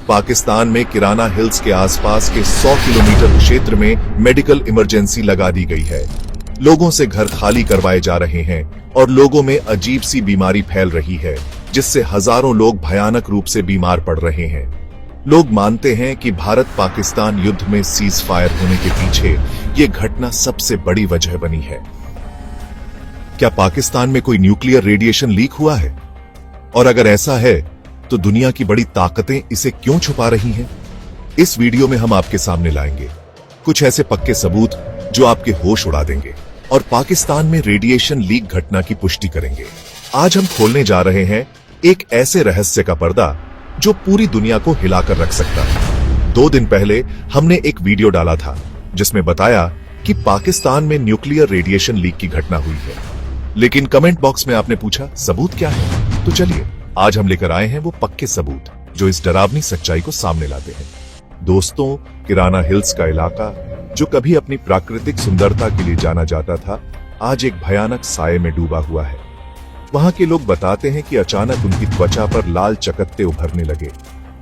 पाकिस्तान में किराना हिल्स के आसपास के 100 किलोमीटर क्षेत्र में मेडिकल इमरजेंसी लगा दी गई है। लोगों से घर खाली करवाए जा रहे हैं और लोगों में अजीब सी बीमारी फैल रही है, जिससे हजारों लोग भयानक रूप से बीमार पड़ रहे हैं। लोग मानते हैं कि भारत पाकिस्तान युद्ध में सीज फायर होने के पीछे ये घटना सबसे बड़ी वजह बनी है। क्या पाकिस्तान में कोई न्यूक्लियर रेडिएशन लीक हुआ है? और अगर ऐसा है तो दुनिया की बड़ी ताकतें इसे क्यों छुपा रही हैं? इस वीडियो में हम आपके सामने लाएंगे कुछ ऐसे पक्के सबूत जो आपके होश उड़ा देंगे और पाकिस्तान में रेडिएशन लीक घटना की पुष्टि करेंगे। आज हम खोलने जा रहे हैं एक ऐसे रहस्य का पर्दा जो पूरी दुनिया को हिलाकर रख सकता है। 2 दिन पहले हमने एक वीडियो डाला था जिसमें बताया कि पाकिस्तान में न्यूक्लियर रेडिएशन लीक की घटना हुई है, लेकिन कमेंट बॉक्स में आपने पूछा सबूत क्या है? तो चलिए आज हम लेकर आए हैं वो पक्के सबूत जो इस डरावनी सच्चाई को सामने लाते हैं। दोस्तों, किराना हिल्स का इलाका जो कभी अपनी प्राकृतिक सुंदरता के लिए जाना जाता था, आज एक भयानक साये में डूबा हुआ है। वहां के लोग बताते हैं कि अचानक उनकी त्वचा पर लाल चकत्ते उभरने लगे,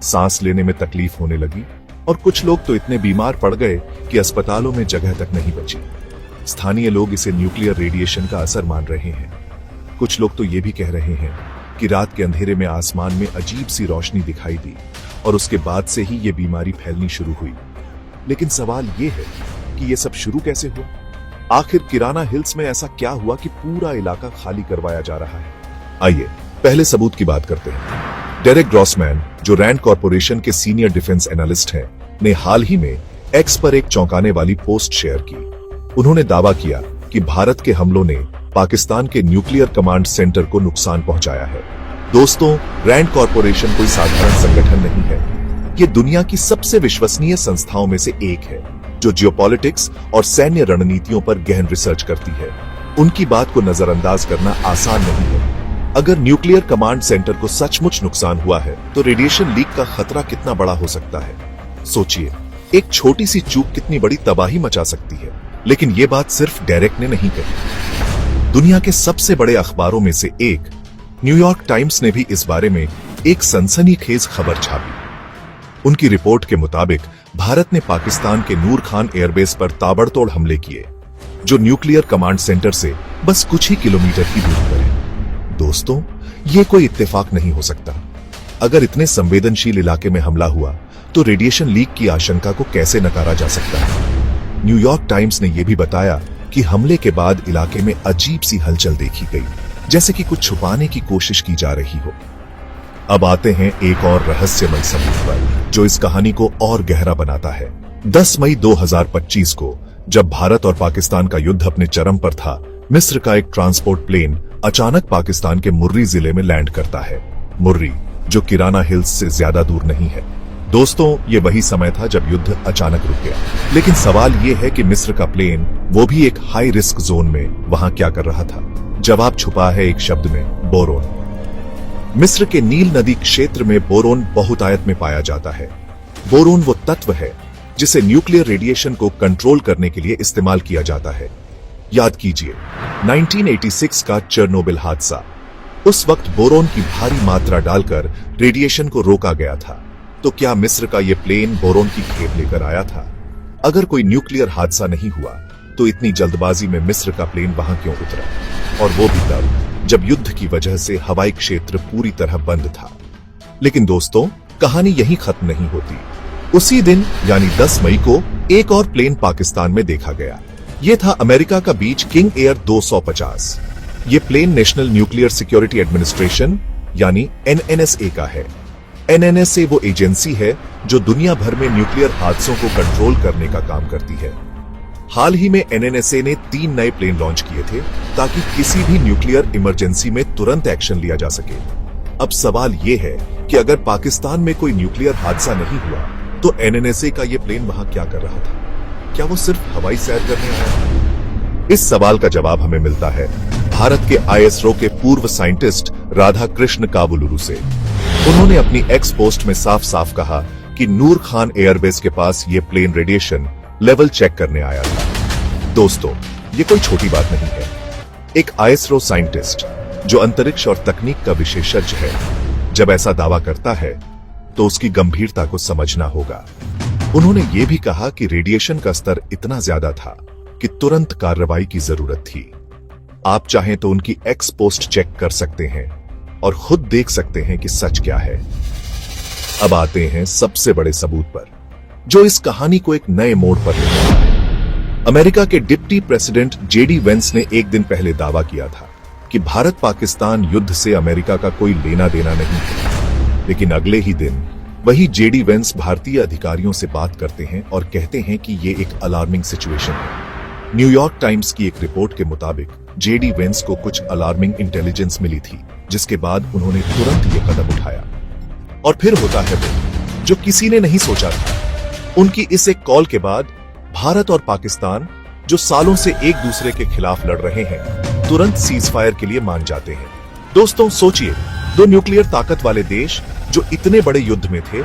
सांस लेने में तकलीफ होने लगी और कुछ लोग तो इतने बीमार पड़ गए कि अस्पतालों में जगह तक नहीं बची। स्थानीय लोग इसे न्यूक्लियर रेडिएशन का असर मान रहे हैं। कुछ लोग तो ये भी कह रहे हैं कि रात के अंधेरे में आसमान में अजीब सी रोशनी दिखाई दी और उसके बाद से ही ये बीमारी फैलनी शुरू हुई। लेकिन सवाल ये है कि ये सब शुरू कैसे हुआ? आखिर किराना हिल्स में ऐसा क्या हुआ कि पूरा इलाका खाली करवाया जा रहा है? आइए पहले सबूत की बात करते हैं। डेरेक ग्रॉसमैन, जो रैंड कॉर्पोरेशन के सीनियर डिफेंस एनालिस्ट हैं, ने हाल ही में एक्स पर एक चौंकाने वाली पोस्ट शेयर की। उन्होंने दावा किया कि भारत के हमलों ने पाकिस्तान के न्यूक्लियर कमांड सेंटर को नुकसान पहुंचाया है। दोस्तों, रैंड कॉर्पोरेशन कोई साधारण संगठन नहीं है। ये दुनिया की सबसे विश्वसनीय संस्थाओं में से एक है जो जियोपॉलिटिक्स और सैन्य रणनीतियों पर गहन रिसर्च करती है। उनकी बात को नजरअंदाज करना आसान नहीं है। अगर न्यूक्लियर कमांड सेंटर को सचमुच नुकसान हुआ है तो रेडिएशन लीक का खतरा कितना बड़ा हो सकता है? सोचिए, एक छोटी सी चूक कितनी बड़ी तबाही मचा सकती है। लेकिन ये बात सिर्फ डेरेक ने नहीं कही। दुनिया के सबसे बड़े अखबारों में से एक न्यूयॉर्क टाइम्स ने भी इस बारे में एक सनसनीखेज खबर छापी। उनकी रिपोर्ट के मुताबिक भारत ने पाकिस्तान के नूर खान एयरबेस पर ताबड़तोड़ हमले किए, जो न्यूक्लियर कमांड सेंटर से बस कुछ ही किलोमीटर की दूरी पर है। दोस्तों, ये कोई इत्तेफाक नहीं हो सकता। अगर इतने संवेदनशील इलाके में हमला हुआ तो रेडिएशन लीक की आशंका को कैसे नकारा जा सकता है? न्यूयॉर्क टाइम्स ने यह भी बताया कि हमले के बाद इलाके में अजीब सी हलचल देखी गई, जैसे कि कुछ छुपाने की कोशिश की जा रही हो। अब आते हैं एक और रहस्यमय सबूत पर जो इस कहानी को और गहरा बनाता है। 10 मई 2025 को जब भारत और पाकिस्तान का युद्ध अपने चरम पर था, मिस्र का एक ट्रांसपोर्ट प्लेन अचानक पाकिस्तान के मुर्री जिले में लैंड करता है। मुर्री, जो किराना हिल्स से ज्यादा दूर नहीं है। दोस्तों, ये वही समय था जब युद्ध अचानक रुक गया। लेकिन सवाल ये है कि मिस्र का प्लेन, वो भी एक हाई रिस्क जोन में, वहां क्या कर रहा था? जवाब छुपा है एक शब्द में, बोरोन। मिस्र के नील नदी क्षेत्र में बोरोन बहुतायत में पाया जाता है। बोरोन वो तत्व है जिसे न्यूक्लियर रेडिएशन को कंट्रोल करने के लिए इस्तेमाल किया जाता है। याद कीजिए 1986 का चेरनोबिल हादसा। उस वक्त बोरोन की भारी मात्रा डालकर रेडिएशन को रोका गया था। तो क्या मिस्र का यह प्लेन बोरोन की खेप लेकर आया था? अगर कोई न्यूक्लियर हादसा नहीं हुआ तो इतनी जल्दबाजी में मिस्र का प्लेन वहां क्यों उतरा? और वो भी तब जब युद्ध की वजह से हवाई क्षेत्र पूरी तरह बंद था। लेकिन दोस्तों, कहानी यहीं खत्म नहीं होती। उसी दिन यानी 10 मई को एक और प्लेन पाकिस्तान में देखा गया। ये था अमेरिका का बीच किंग एयर 250। ये plane national nuclear security administration यानी NNSA का है। NNSA वो एजेंसी है जो दुनिया भर में न्यूक्लियर हादसों को कंट्रोल करने का काम करती है। हाल ही में NNSA ने 3 नए प्लेन लॉन्च किए थे ताकि किसी भी न्यूक्लियर इमरजेंसी में तुरंत एक्शन लिया जा सके। अब सवाल ये है कि अगर पाकिस्तान में कोई न्यूक्लियर हादसा नहीं हुआ तो NNSA का ये प्लेन वहां क्या कर रहा था? क्या वो सिर्फ हवाई सैर करने आया था? इस सवाल का जवाब हमें मिलता है भारत के ISRO के पूर्व साइंटिस्ट राधाकृष्ण काबुलुरु से। उन्होंने अपनी एक्स पोस्ट में साफ साफ कहा कि नूर खान एयरबेस के पास ये प्लेन रेडिएशन लेवल चेक करने आया था। दोस्तों, ये कोई छोटी बात नहीं है। एक ISRO साइंटिस्ट जो अंतरिक्ष और तकनीक का विशेषज्ञ है, जब ऐसा दावा करता है तो उसकी गंभीरता को समझना होगा। उन्होंने ये भी कहा कि रेडिएशन का स्तर इतना ज्यादा था कि तुरंत कार्रवाई की जरूरत थी। आप चाहें तो उनकी एक्स पोस्ट चेक कर सकते हैं और खुद देख सकते हैं कि सच क्या है। अब आते हैं सबसे बड़े सबूत पर, जो इस कहानी को एक नए मोड़ पर ले गया है। अमेरिका के डिप्टी प्रेसिडेंट जेडी वेंस ने एक दिन पहले दावा किया था कि भारत पाकिस्तान युद्ध से अमेरिका का कोई लेना देना नहीं है, लेकिन अगले ही दिन वही जेडी वेंस भारतीय अधिकारियों से बात करते हैं और कहते हैं कि ये एक अलार्मिंग सिचुएशन है। न्यूयॉर्क टाइम्स की एक रिपोर्ट के मुताबिक जेडी वेंस को कुछ अलार्मिंग इंटेलिजेंस मिली थी, जिसके बाद उन्होंने तुरंत ये कदम उठाया। और फिर होता है वो जो किसी ने नहीं सोचा था। उनकी इस एक कॉल के बाद भारत और पाकिस्तान, जो सालों से एक दूसरे के खिलाफ लड़ रहे हैं, तुरंत सीज फायर के लिए मान जाते हैं। दोस्तों सोचिए, दो न्यूक्लियर ताकत वाले देश जो इतने बड़े युद्ध में थे,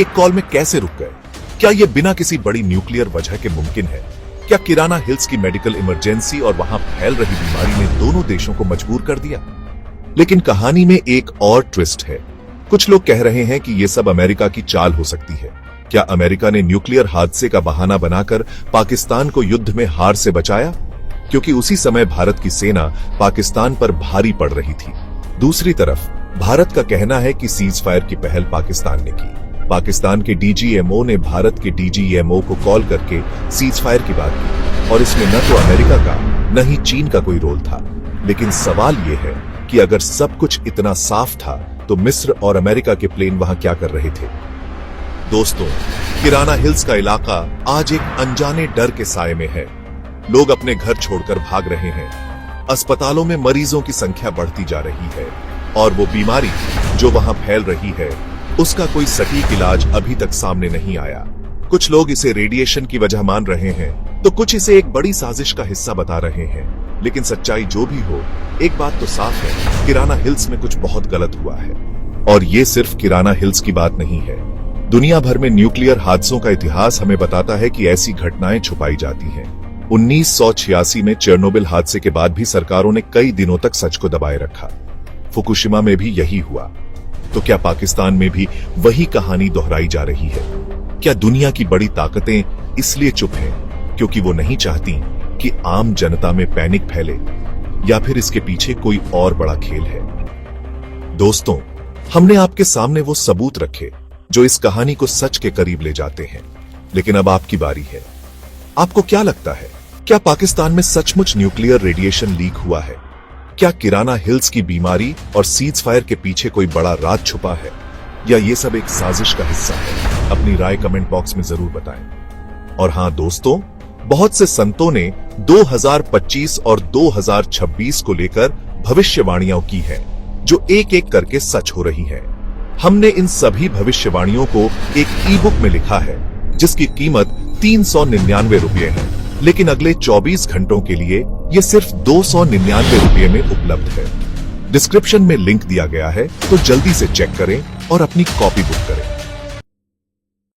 एक कॉल में कैसे रुक गए? क्या यह बिना किसी बड़ी न्यूक्लियर वजह के मुमकिन है? क्या किराना हिल्स की मेडिकल इमरजेंसी और वहां फैल रही बीमारी ने दोनों देशों को मजबूर कर दिया? लेकिन कहानी में एक और ट्विस्ट है। कुछ लोग कह रहे हैं कि यह सब अमेरिका की चाल हो सकती है। क्या अमेरिका ने न्यूक्लियर हादसे का बहाना बनाकर पाकिस्तान को युद्ध में हार से बचाया? क्योंकि उसी समय भारत की सेना पाकिस्तान पर भारी पड़ रही थी। दूसरी तरफ भारत का कहना है कि सीज फायर की पहल पाकिस्तान ने की। पाकिस्तान के डीजीएमओ ने भारत के डीजीएमओ को कॉल करके सीज फायर की बात की, और इसमें न तो अमेरिका का न ही चीन का कोई रोल था। लेकिन सवाल यह है कि अगर सब कुछ इतना साफ था तो मिस्र और अमेरिका के प्लेन वहां क्या कर रहे थे? दोस्तों, किराना हिल्स का इलाका आज एक अनजाने डर के साए में है। लोग अपने घर छोड़कर भाग रहे हैं। अस्पतालों में मरीजों की संख्या बढ़ती जा रही है, और वो बीमारी जो वहां फैल रही है, उसका कोई सटीक इलाज अभी तक सामने नहीं आया। कुछ लोग इसे रेडिएशन की वजह मान रहे हैं, तो कुछ इसे एक बड़ी साजिश का हिस्सा बता रहे हैं। लेकिन सच्चाई जो भी हो, एक बात तो साफ है, किराना हिल्स में कुछ बहुत गलत हुआ है। और ये सिर्फ किराना हिल्स की बात नहीं है। दुनिया भर में न्यूक्लियर हादसों का इतिहास हमें बताता है कि ऐसी घटनाएं छुपाई जाती हैं। 1986 में चेरनोबिल हादसे के बाद भी सरकारों ने कई दिनों तक सच को दबाए रखा। फुकुशिमा में भी यही हुआ। तो क्या पाकिस्तान में भी वही कहानी दोहराई जा रही है? क्या दुनिया की बड़ी ताकतें इसलिए चुप हैं क्योंकि वो नहीं चाहती कि आम जनता में पैनिक फैले, या फिर इसके पीछे कोई और बड़ा खेल है? दोस्तों, हमने आपके सामने वो सबूत रखे जो इस कहानी को सच के करीब ले जाते हैं। लेकिन अब आपकी बारी है। आपको क्या लगता है, क्या पाकिस्तान में सचमुच न्यूक्लियर रेडिएशन लीक हुआ है? क्या किराना हिल्स की बीमारी और सीज फायर के पीछे कोई बड़ा राज छुपा है, या ये सब एक साजिश का हिस्सा है? अपनी राय कमेंट बॉक्स में जरूर बताएं। और हां दोस्तों, बहुत से संतों ने 2025 और 2026 को लेकर भविष्यवाणियां की हैं, जो एक एक करके सच हो रही हैं। हमने इन सभी भविष्यवाणियों को एक ई-बुक में लिखा है, जिसकी कीमत 399 रुपये है। लेकिन अगले 24 घंटों के लिए ये सिर्फ 299 रुपये में उपलब्ध है। डिस्क्रिप्शन में लिंक दिया गया है, तो जल्दी से चेक करें और अपनी कॉपी बुक करें।